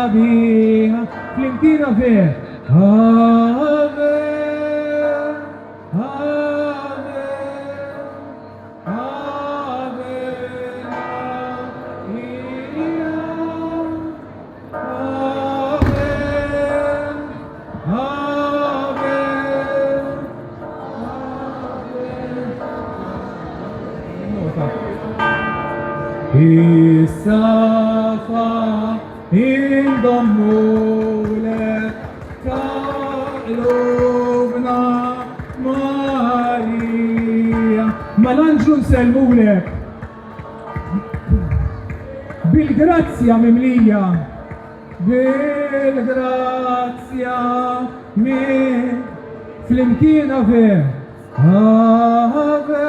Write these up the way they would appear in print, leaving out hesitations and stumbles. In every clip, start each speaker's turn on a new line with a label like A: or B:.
A: sabiħa fl-imkien Ave, Ave, Ave, Ave Maria, Ave, Ave, Is-safa indommulek taqlubna Marija. Mal-anġlu nsellmulek bil-grazzja mimlija, bil-grazzja fl-imkien Ave, Ave,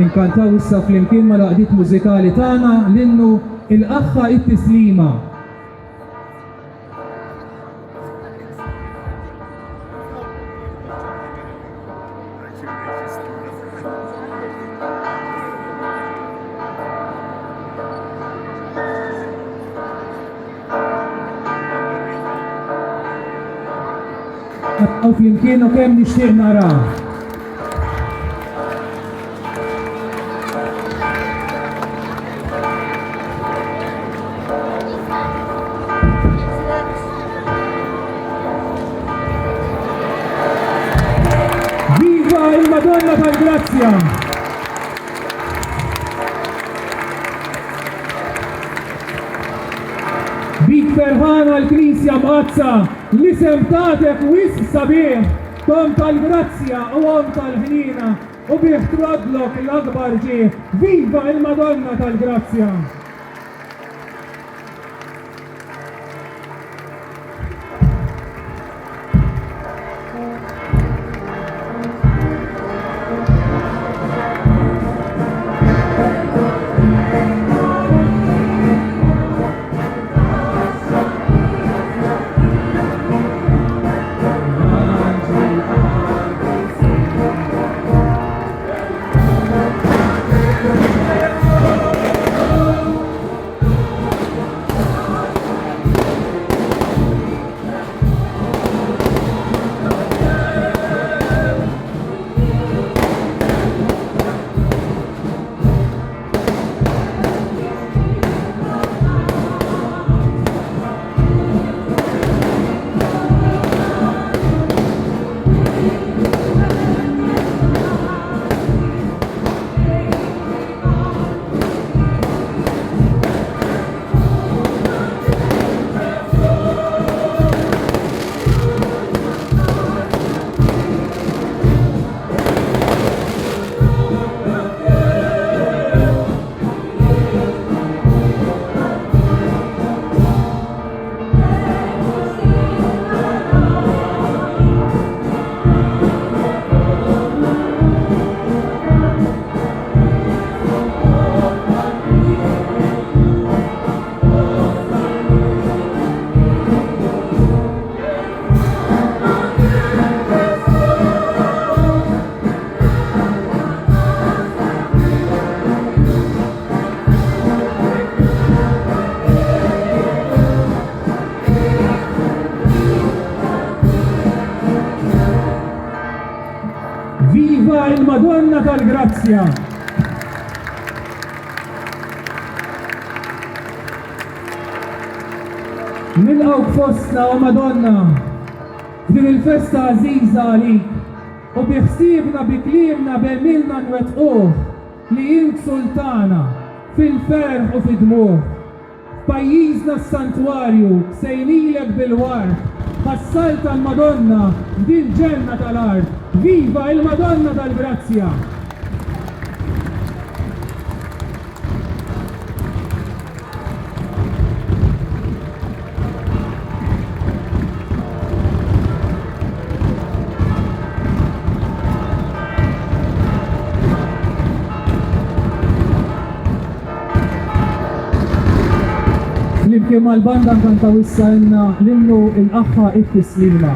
A: inkantaw issa fl-imkien ma laqdiet mużikali tagħna l-innu il-Aħħa it-Tislima. Għaw fl-imkien u kemm nixtieq nara. Il-Madonna tal-Grazzja! Bik ferħana l-Knisja mqazza l-isem tagħtek wis sabiħ, Tom tal-Grazzja u Om tal-Ħnina u bih trodlok l-akbar ġieħ. Viva il-Madonna tal-Grazzja! Viva il-Madonna tal-Grazzja! Nilqawk fostna u Madonna f'din il-festa għażiża għalik u biħsiebna bi kliemna bemilna nwettquh li int sultana fil-ferħ u fid-dmuħ. Pajjiżna s-santwarju sejnilek bil-ward ħassalta l-Madonna f'din ġenna tal-art. Viva il-Madonna tal-Grazzja! Flimkien mal-banda nkantaw issa għandna l-innu l-aħħa it-tislima.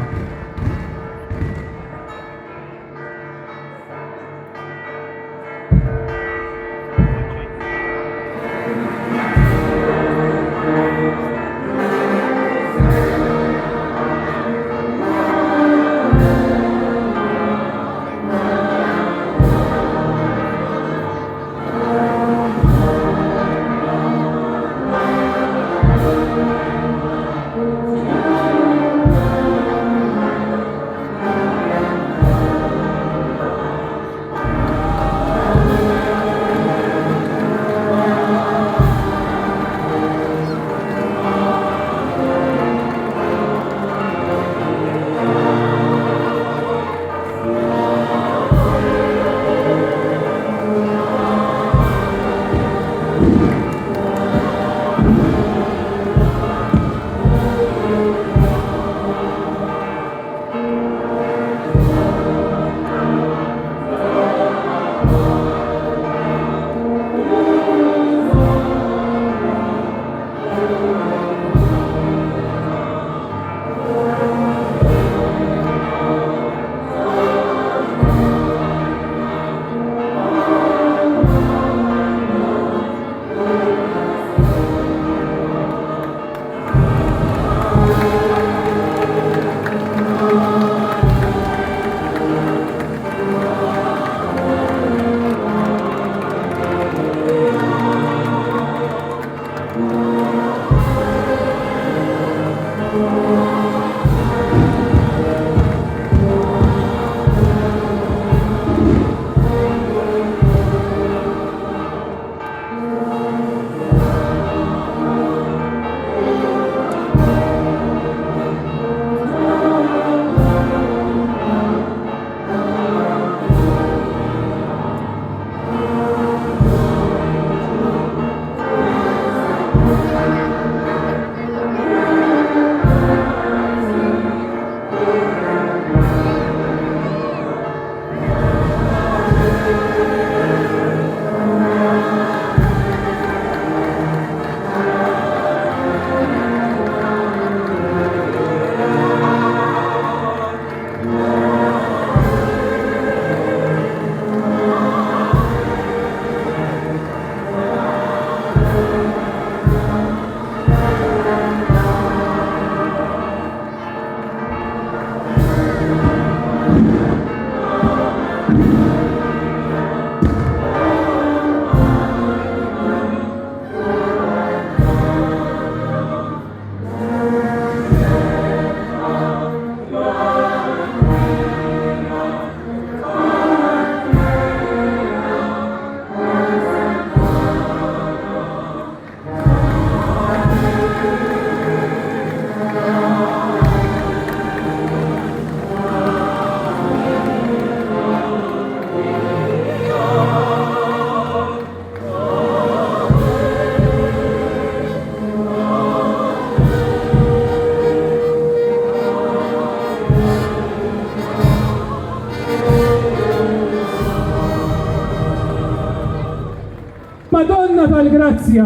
A: Madonna tal-Grazzja!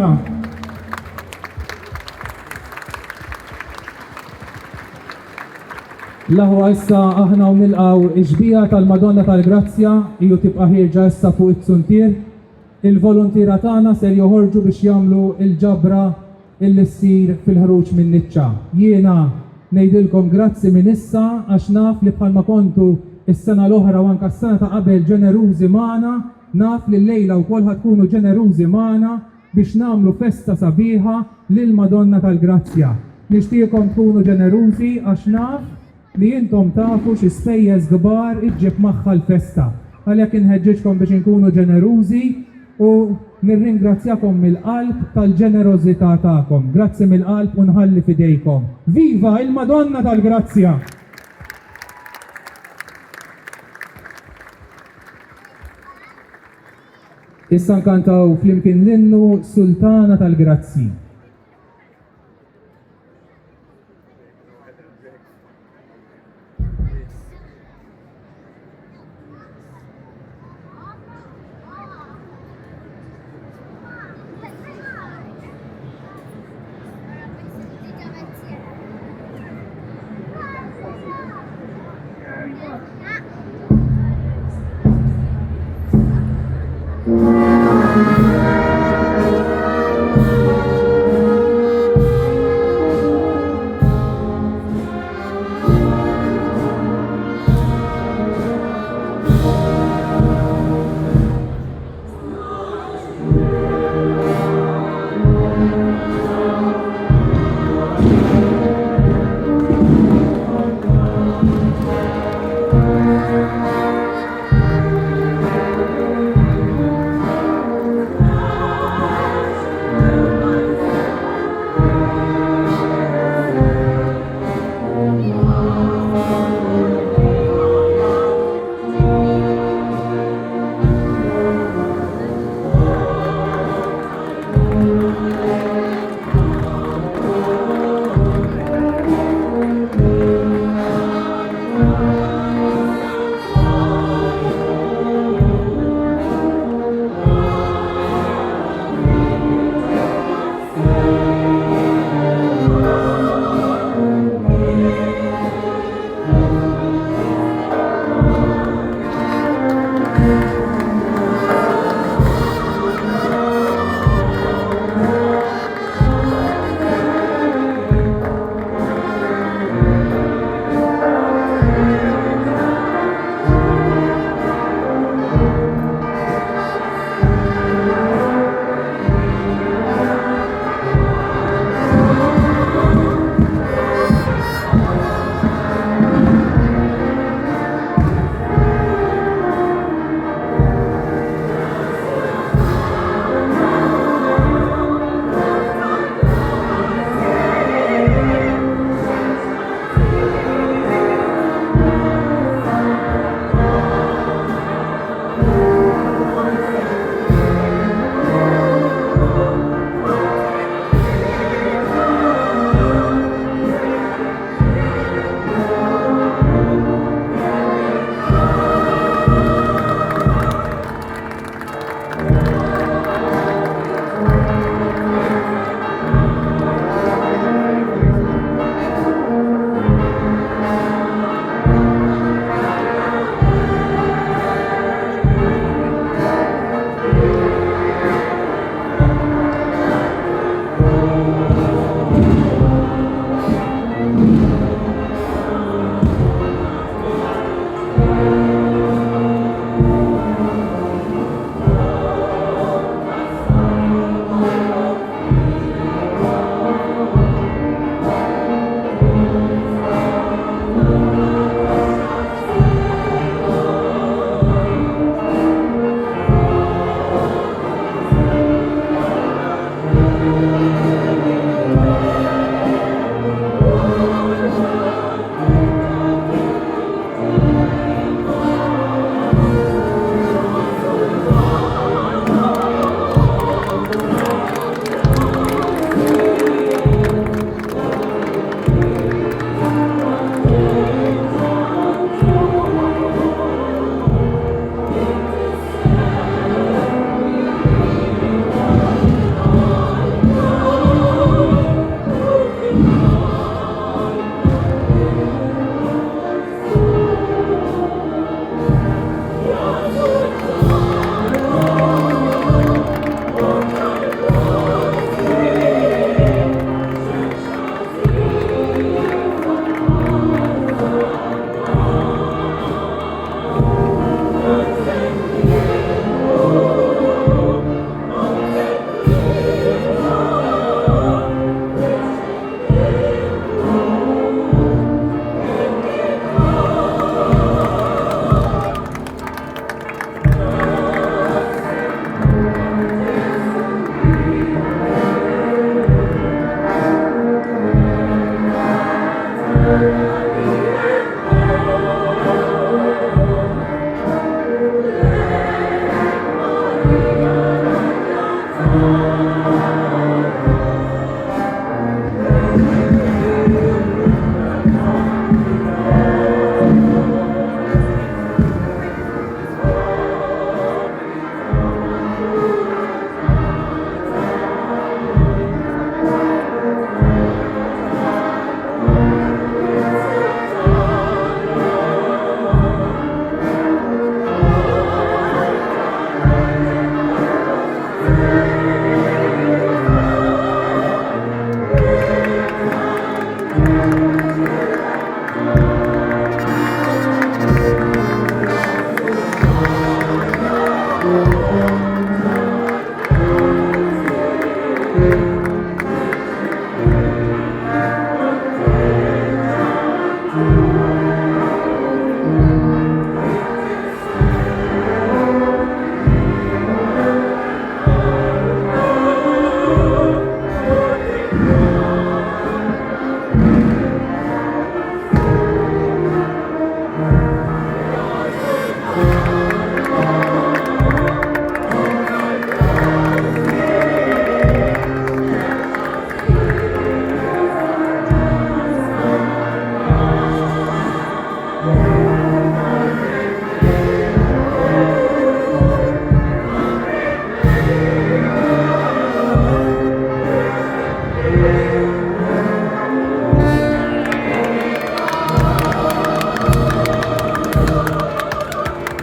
A: Lahu issa aħna u nilqaw iġbija tal-Madonna tal-Grazzja iju tibqa' ħirġa issa fuq it-suntir. Il-volontira tagħna ser joħorġu biex jagħmlu il-ġabra illi ssir fil-ħruġ minn Niċċa. Jiena ngħidilkom grazzi minn issa għax naf li bħalma kontu is-sena l-oħra u anke s-sena ta' qabel ġenerużi magħna, naf li l-lejla wkoll ħatkunu ġenerużi magħna biex nagħmlu festa sabiħa lil Madonna tal-Grazzja. Nixtieqkom tkunu ġenerużi għax naf li intom tafu xi spejjeż kbar iġġib magħha l-festa. Għalhekk inħeġġeġkom biex inkunu ġenerużi u nirringrazzjakom mill-qalb tal-ġenerożità tagħkom. Grazzi mill-qalb u nħalli fidejkom. Viva il-Madonna tal-Grazzja! Issa nkantaw flimkien l-innu Sultana tal-Grazzi.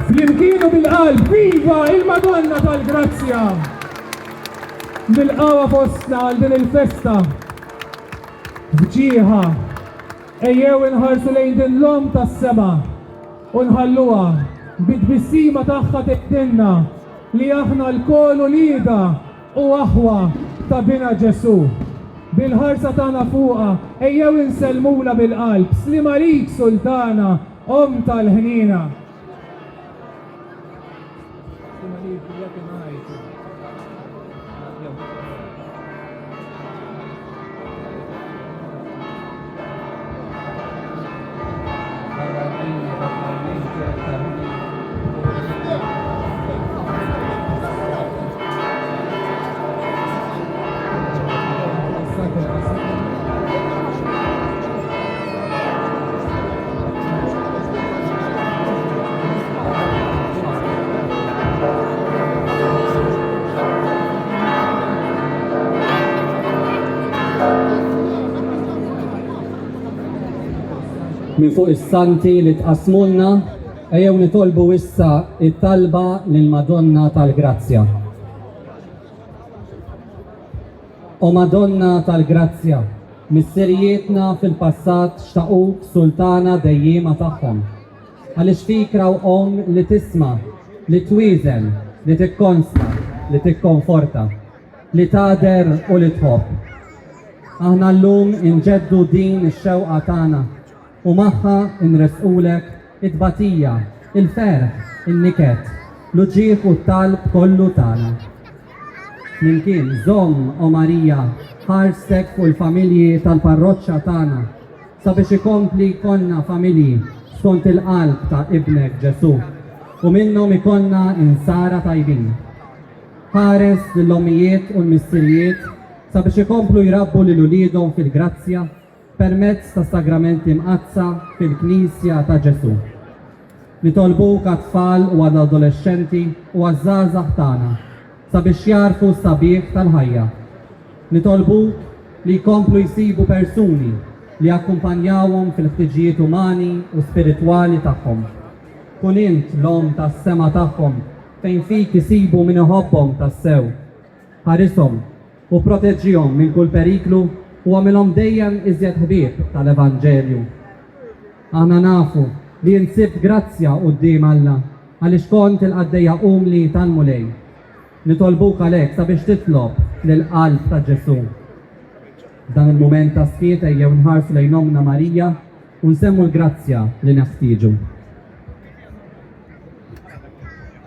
A: Flimkienu bil-qalb, viva il-Madonna tal-Grazzja! Bil-qawa fostna għal din il-festa. Bġieħa, ejjew inħarsu lejn din l-om tas-sema u nħalluha bid-bissima tagħha tgħidilna li aħna l-kol ulida u aħwa ta' bina Ġesu. Bil-ħarsa tagħna fuqha, ejjew insellmula bil-qalb, slima lik Sultana, Om tal-ħnina.
B: Min fuq is-santi li tqasmulna, ejjew nitolbu issa it-talba lill-Madonna tal-Grazzja. O Madonna tal-Grazzja, missirijietna fil-passat xtaquk sultana dejjima tagħhom. Għaliex fik raw om li tisma', li twiżen, li tikkonsta, li tikkonforta, li tader u li tħobb. Aħna llum inġeddu din ix-xewqa tagħna u magħha nresqulek it-tbatija, il-ferħ, in-niket, l-uġieħ u t-talb kollu tagħna. Flimkien żomm o Marija ħarsek u l-familji tal-parroċċa tagħna sabiex ikompli jkollna familji skont il-qalb ta' ibnek Ġesu u minnhom ikollna insara tajbin. Ħares lill-ommijiet u l-missirijiet sabiex ikomplu jrabbu lil uliedhom fil-grazzja permezz ta' sagramenti mqazza fil-Knisja ta' Ġesu. Nitolbuk għat-tfal u għad-adolescenti u għaż-żgħażagħ tagħna sabiex jarfu s-sabiħ tal-ħajja. Nitolbuk li jkomplu jsibu persuni li akkumpanjawhom fil-ħtiġijiet umani u spiritwali tagħhom. Kun int l-om tas-sema tagħhom fejn fik isibu min iħobbhom tas-sew. Ħarishom u proteġġihom minn kull periklu u għamilhom dejjem iżjed ħbieb tal-Evanġelju. Aħna nafu li nsibt grazzja quddiem Alla għaliex kont il-qaddejja umli tal-mulej. Nitolbuk għalhekk sabiex titlob lill-qalb ta' Ġesu. Dan il-mument ta' skiet ejjew nħarsu lejn Omna Marija u nsemmu l-grazzja li neħtieġu.